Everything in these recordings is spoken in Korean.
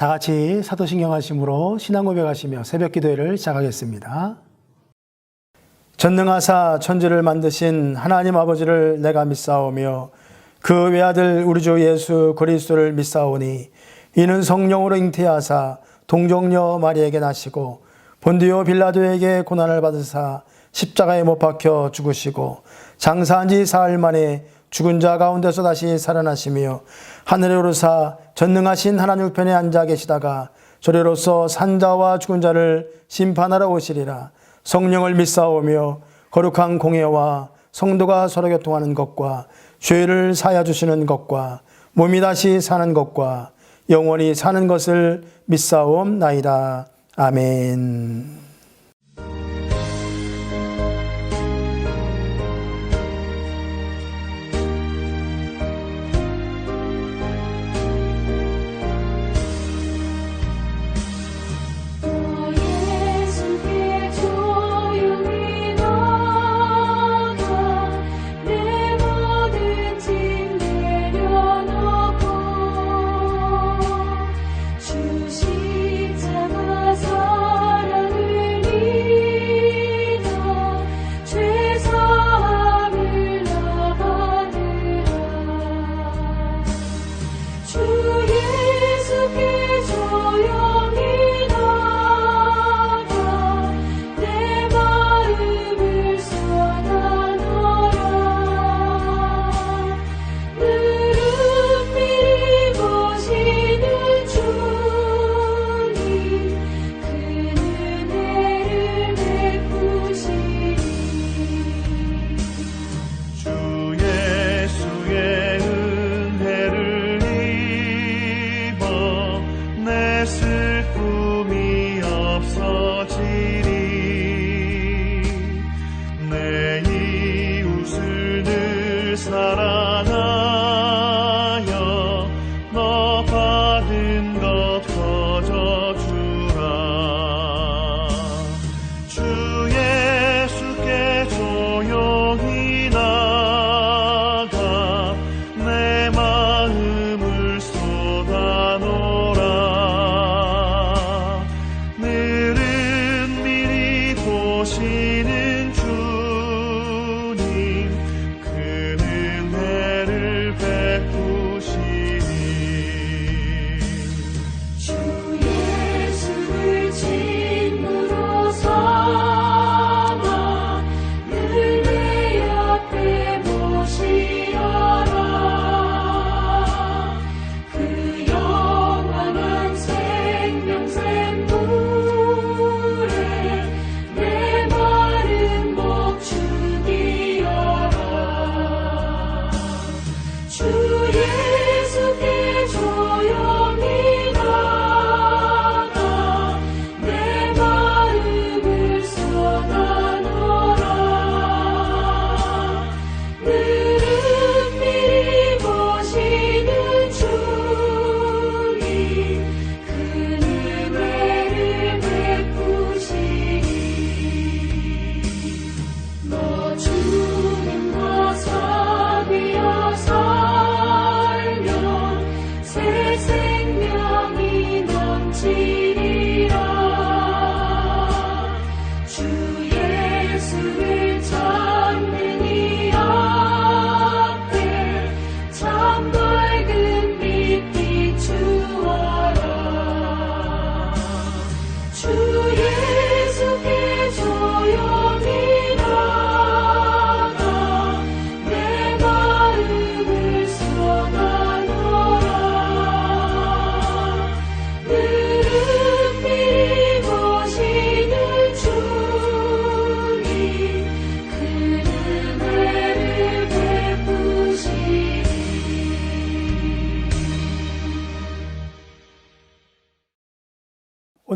다 같이 사도신경 하심으로 신앙 고백하시며 새벽 기도회를 시작하겠습니다. 전능하사 천지를 만드신 하나님 아버지를 내가 믿사오며 그 외아들 우리 주 예수 그리스도를 믿사오니 이는 성령으로 잉태하사 동정녀 마리에게 나시고 본디오 빌라도에게 고난을 받으사 십자가에 못 박혀 죽으시고 장사한 지 사흘 만에 죽은 자 가운데서 다시 살아나시며 하늘에 오르사 전능하신 하나님 우편에 앉아 계시다가 저리로서 산자와 죽은 자를 심판하러 오시리라. 성령을 믿사오며 거룩한 공예와 성도가 서로 교통하는 것과 죄를 사하여 주시는 것과 몸이 다시 사는 것과 영원히 사는 것을 믿사옵나이다. 아멘.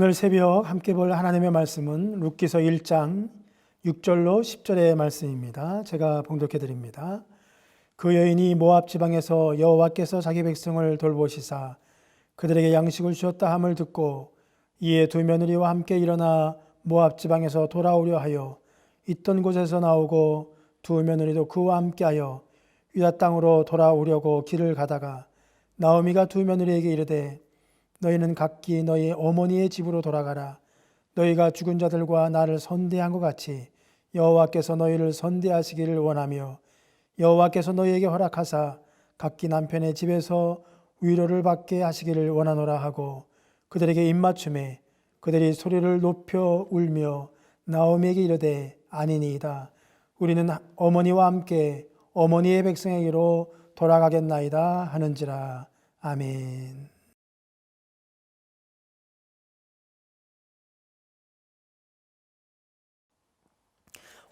오늘 새벽 함께 볼 하나님의 말씀은 룻기서 1장 6절로 10절의 말씀입니다. 제가 봉독해 드립니다. 그 여인이 모압 지방에서 여호와께서 자기 백성을 돌보시사 그들에게 양식을 주었다 함을 듣고 이에 두 며느리와 함께 일어나 모압 지방에서 돌아오려 하여 있던 곳에서 나오고 두 며느리도 그와 함께하여 유다 땅으로 돌아오려고 길을 가다가 나오미가 두 며느리에게 이르되 너희는 각기 너희 어머니의 집으로 돌아가라. 너희가 죽은 자들과 나를 선대한 것 같이 여호와께서 너희를 선대하시기를 원하며 여호와께서 너희에게 허락하사 각기 남편의 집에서 위로를 받게 하시기를 원하노라 하고 그들에게 입맞춤에 그들이 소리를 높여 울며 나오미에게 이르되 아니니이다. 우리는 어머니와 함께 어머니의 백성에게로 돌아가겠나이다 하는지라. 아멘.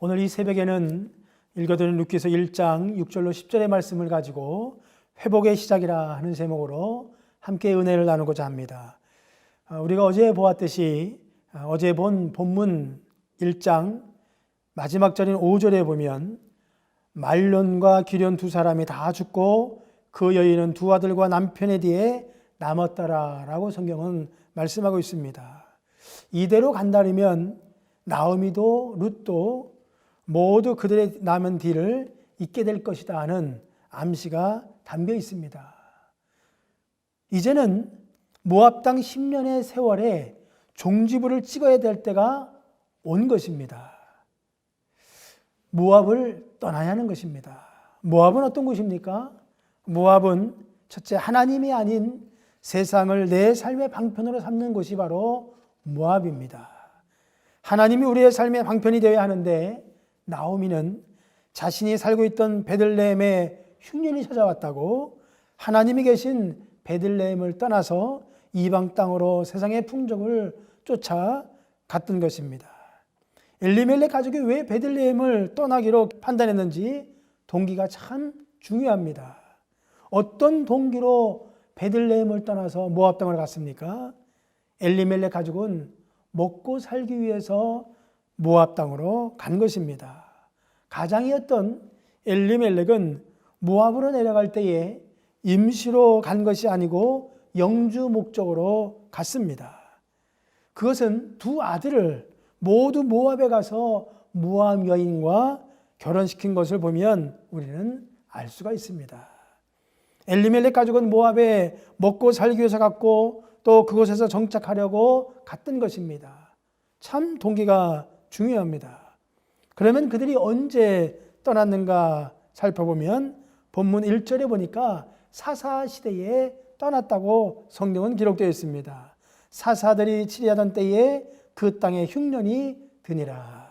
오늘 이 새벽에는 읽어드린 룻기서 1장 6절로 10절의 말씀을 가지고 회복의 시작이라 하는 제목으로 함께 은혜를 나누고자 합니다. 우리가 어제 보았듯이 어제 본 본문 1장 마지막 절인 5절에 보면 말론과 기련 두 사람이 다 죽고 그 여인은 두 아들과 남편의 뒤에 남았더라라고 성경은 말씀하고 있습니다. 이대로 간다면 나오미도 룻도 모두 그들의 남은 뒤를 잇게 될 것이다 하는 암시가 담겨 있습니다. 이제는 모압 땅 10년의 세월에 종지부를 찍어야 될 때가 온 것입니다. 모압을 떠나야 하는 것입니다. 모압은 어떤 곳입니까? 모압은 첫째 하나님이 아닌 세상을 내 삶의 방편으로 삼는 곳이 바로 모압입니다. 하나님이 우리의 삶의 방편이 되어야 하는데 나오미는 자신이 살고 있던 베들레헴에 흉년이 찾아왔다고 하나님이 계신 베들레헴을 떠나서 이방 땅으로 세상의 풍족을 쫓아 갔던 것입니다. 엘리멜렉 가족이 왜 베들레헴을 떠나기로 판단했는지 동기가 참 중요합니다. 어떤 동기로 베들레헴을 떠나서 모압 땅을 갔습니까? 엘리멜렉 가족은 먹고 살기 위해서 모압 땅으로 간 것입니다. 가장이었던 엘리멜렉은 모압으로 내려갈 때에 임시로 간 것이 아니고 영주 목적으로 갔습니다. 그것은 두 아들을 모두 모압에 가서 모압 여인과 결혼시킨 것을 보면 우리는 알 수가 있습니다. 엘리멜렉 가족은 모압에 먹고 살기 위해서 갔고 또 그곳에서 정착하려고 갔던 것입니다. 참 동기가 중요합니다. 그러면 그들이 언제 떠났는가 살펴보면 본문 1절에 보니까 사사시대에 떠났다고 성경은 기록되어 있습니다. 사사들이 치리하던 때에 그 땅에 흉년이 드니라.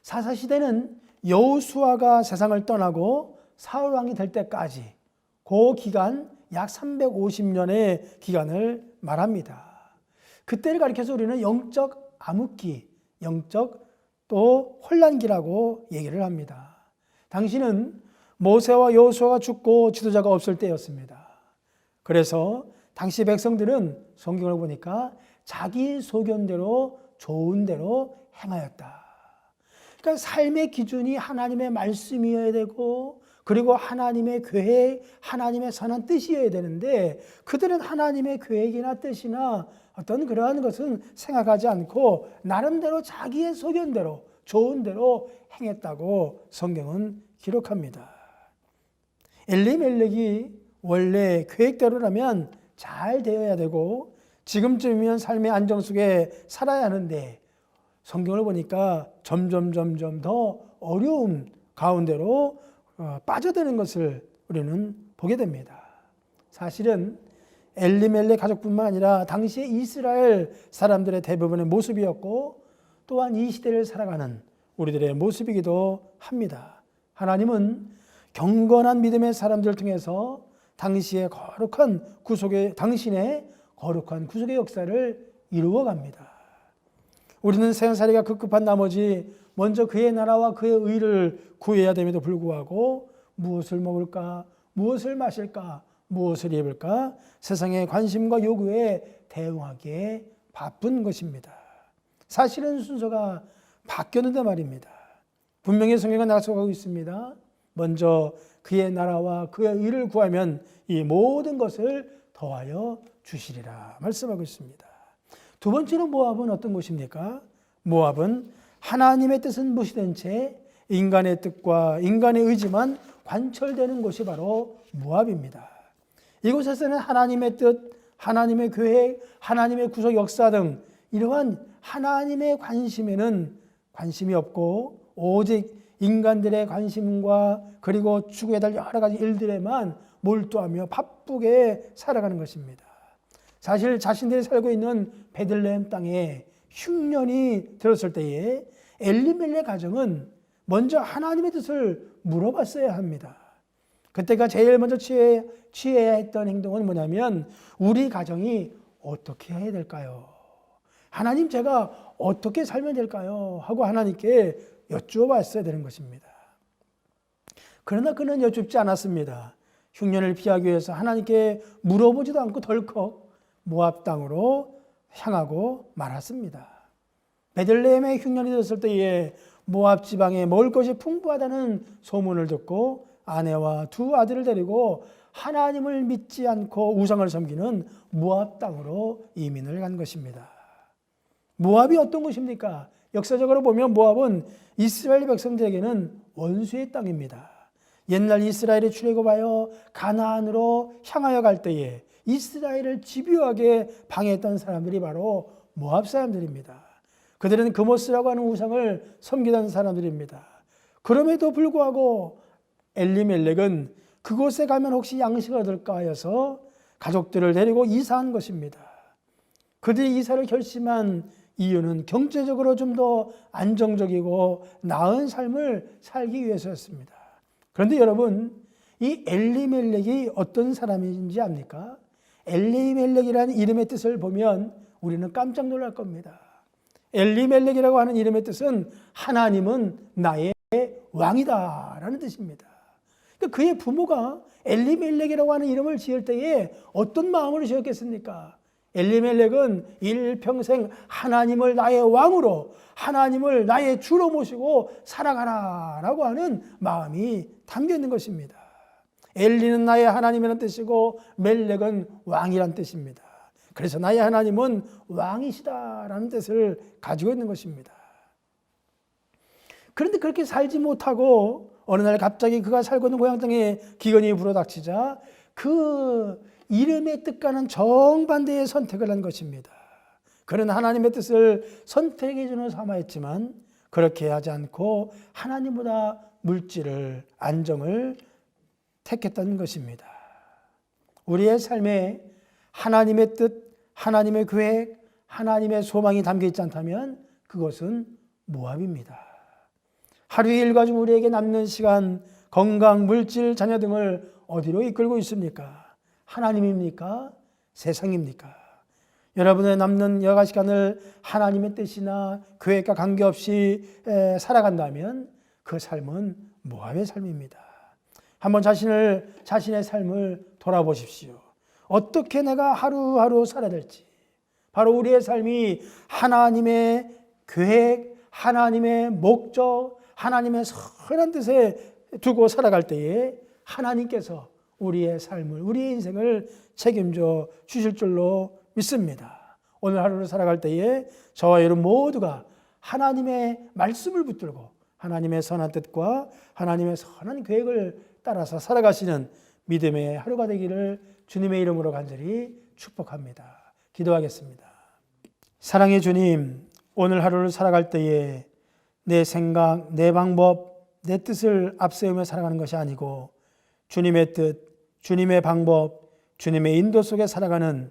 사사시대는 여호수아가 세상을 떠나고 사울 왕이 될 때까지 그 기간 약 350년의 기간을 말합니다. 그때를 가리켜서 우리는 영적 암흑기, 영적 또 혼란기라고 얘기를 합니다. 당시는 모세와 여호수아가 죽고 지도자가 없을 때였습니다. 그래서 당시 백성들은 성경을 보니까 자기 소견대로 좋은 대로 행하였다. 그러니까 삶의 기준이 하나님의 말씀이어야 되고 그리고 하나님의 계획, 하나님의 선한 뜻이어야 되는데 그들은 하나님의 계획이나 뜻이나 어떤 그러한 것은 생각하지 않고 나름대로 자기의 소견대로 좋은 대로 행했다고 성경은 기록합니다. 엘리멜렉이 원래 계획대로라면 잘 되어야 되고 지금쯤이면 삶의 안정 속에 살아야 하는데 성경을 보니까 점점 더 어려움 가운데로 빠져드는 것을 우리는 보게 됩니다. 사실은 엘리멜렉 가족뿐만 아니라 당시의 이스라엘 사람들의 대부분의 모습이었고 또한 이 시대를 살아가는 우리들의 모습이기도 합니다. 하나님은 경건한 믿음의 사람들을 통해서 당신의 거룩한 구속의 역사를 이루어갑니다. 우리는 생사리가 급급한 나머지 먼저 그의 나라와 그의 의를 구해야 됨에도 불구하고 무엇을 먹을까, 무엇을 마실까, 무엇을 입을까 세상의 관심과 요구에 대응하기에 바쁜 것입니다. 사실은 순서가 바뀌었는데 말입니다. 분명히 성경은 약속하고 있습니다. 먼저 그의 나라와 그의 의를 구하면 이 모든 것을 더하여 주시리라 말씀하고 있습니다. 두 번째로 모압은 어떤 곳입니까? 모압은 하나님의 뜻은 무시된 채 인간의 뜻과 인간의 의지만 관철되는 곳이 바로 모압입니다. 이곳에서는 하나님의 뜻, 하나님의 계획, 하나님의 구속 역사 등 이러한 하나님의 관심에는 관심이 없고 오직 인간들의 관심과 그리고 추구해야 될 여러 가지 일들에만 몰두하며 바쁘게 살아가는 것입니다. 사실 자신들이 살고 있는 베들레헴 땅에 흉년이 들었을 때에 엘리멜렉 가정은 먼저 하나님의 뜻을 물어봤어야 합니다. 그때가 제일 먼저 취해야 했던 행동은 뭐냐면 우리 가정이 어떻게 해야 될까요? 하나님 제가 어떻게 살면 될까요? 하고 하나님께 여쭈어봤어야 되는 것입니다. 그러나 그는 여쭙지 않았습니다. 흉년을 피하기 위해서 하나님께 물어보지도 않고 덜컥 모압 땅으로 향하고 말았습니다. 베들레헴에 흉년이 들었을 때에 모압 지방에 먹을 것이 풍부하다는 소문을 듣고 아내와 두 아들을 데리고 하나님을 믿지 않고 우상을 섬기는 모압 땅으로 이민을 간 것입니다. 모압이 어떤 곳입니까? 역사적으로 보면 모압은 이스라엘 백성들에게는 원수의 땅입니다. 옛날 이스라엘이 출애굽하여 가나안으로 향하여 갈 때에 이스라엘을 집요하게 방해했던 사람들이 바로 모압 사람들입니다. 그들은 그모스라고 하는 우상을 섬기던 사람들입니다. 그럼에도 불구하고 엘리멜렉은 그곳에 가면 혹시 양식을 얻을까 하여서 가족들을 데리고 이사한 것입니다. 그들이 이사를 결심한 이유는 경제적으로 좀 더 안정적이고 나은 삶을 살기 위해서였습니다. 그런데 여러분, 이 엘리멜렉이 어떤 사람인지 압니까? 엘리멜렉이라는 이름의 뜻을 보면 우리는 깜짝 놀랄 겁니다. 엘리멜렉이라고 하는 이름의 뜻은 하나님은 나의 왕이다 라는 뜻입니다. 그의 부모가 엘리멜렉이라고 하는 이름을 지을 때에 어떤 마음으로 지었겠습니까? 엘리멜렉은 일평생 하나님을 나의 왕으로, 하나님을 나의 주로 모시고 살아가라 라고 하는 마음이 담겨 있는 것입니다. 엘리는 나의 하나님이라는 뜻이고 멜렉은 왕이라는 뜻입니다. 그래서 나의 하나님은 왕이시다라는 뜻을 가지고 있는 것입니다. 그런데 그렇게 살지 못하고 어느 날 갑자기 그가 살고 있는 고향 땅에 기근이 불어닥치자 그 이름의 뜻과는 정반대의 선택을 한 것입니다. 그는 하나님의 뜻을 선택의 기준으로 삼아했지만 그렇게 하지 않고 하나님보다 물질을, 안정을 택했던 것입니다. 우리의 삶에 하나님의 뜻, 하나님의 계획, 하나님의 소망이 담겨 있지 않다면 그것은 모압입니다. 하루 일과 중 우리에게 남는 시간, 건강, 물질, 자녀 등을 어디로 이끌고 있습니까? 하나님입니까? 세상입니까? 여러분의 남는 여가 시간을 하나님의 뜻이나 계획과 관계없이 살아간다면 그 삶은 모압의 삶입니다. 한번 자신의 삶을 돌아보십시오. 어떻게 내가 하루하루 살아야 될지. 바로 우리의 삶이 하나님의 계획, 하나님의 목적, 하나님의 선한 뜻에 두고 살아갈 때에 하나님께서 우리의 삶을, 우리의 인생을 책임져 주실 줄로 믿습니다. 오늘 하루를 살아갈 때에 저와 여러분 모두가 하나님의 말씀을 붙들고 하나님의 선한 뜻과 하나님의 선한 계획을 따라서 살아가시는 믿음의 하루가 되기를 주님의 이름으로 간절히 축복합니다. 기도하겠습니다. 사랑의 주님, 오늘 하루를 살아갈 때에 내 생각, 내 방법, 내 뜻을 앞세우며 살아가는 것이 아니고 주님의 뜻, 주님의 방법, 주님의 인도 속에 살아가는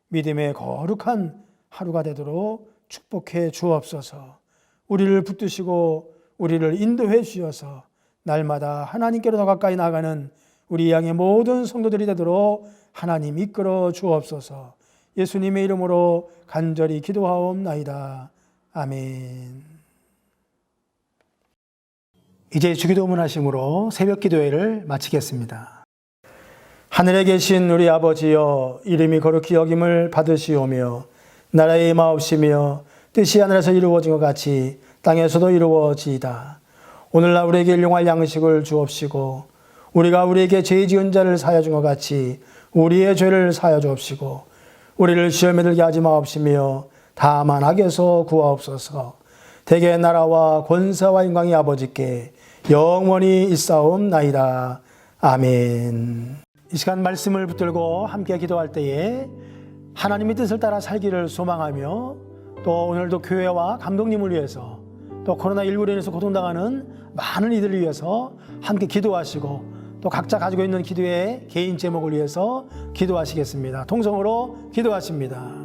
믿음의 거룩한 하루가 되도록 축복해 주옵소서. 우리를 붙드시고 우리를 인도해 주셔서 날마다 하나님께로 더 가까이 나아가는 우리 양의 모든 성도들이 되도록 하나님 이끌어 주옵소서. 예수님의 이름으로 간절히 기도하옵나이다. 아멘. 이제 주기도문 하심으로 새벽 기도회를 마치겠습니다. 하늘에 계신 우리 아버지여, 이름이 거룩히 여김을 받으시오며 나라의 임하옵시며 뜻이 하늘에서 이루어진 것 같이 땅에서도 이루어지이다. 오늘날 우리에게 일용할 양식을 주옵시고 우리가 우리에게 죄 지은 자를 사하여 준 것 같이 우리의 죄를 사하여 주옵시고 우리를 시험에 들게 하지 마옵시며 다만 악에서 구하옵소서. 대개 나라와 권세와 영광이 아버지께 영원히 있사옵나이다. 아멘. 이 시간 말씀을 붙들고 함께 기도할 때에 하나님의 뜻을 따라 살기를 소망하며 또 오늘도 교회와 감독님을 위해서 또 코로나19로 인해서 고통당하는 많은 이들을 위해서 함께 기도하시고 또 각자 가지고 있는 기도의 개인 제목을 위해서 기도하시겠습니다. 통성으로 기도하십니다.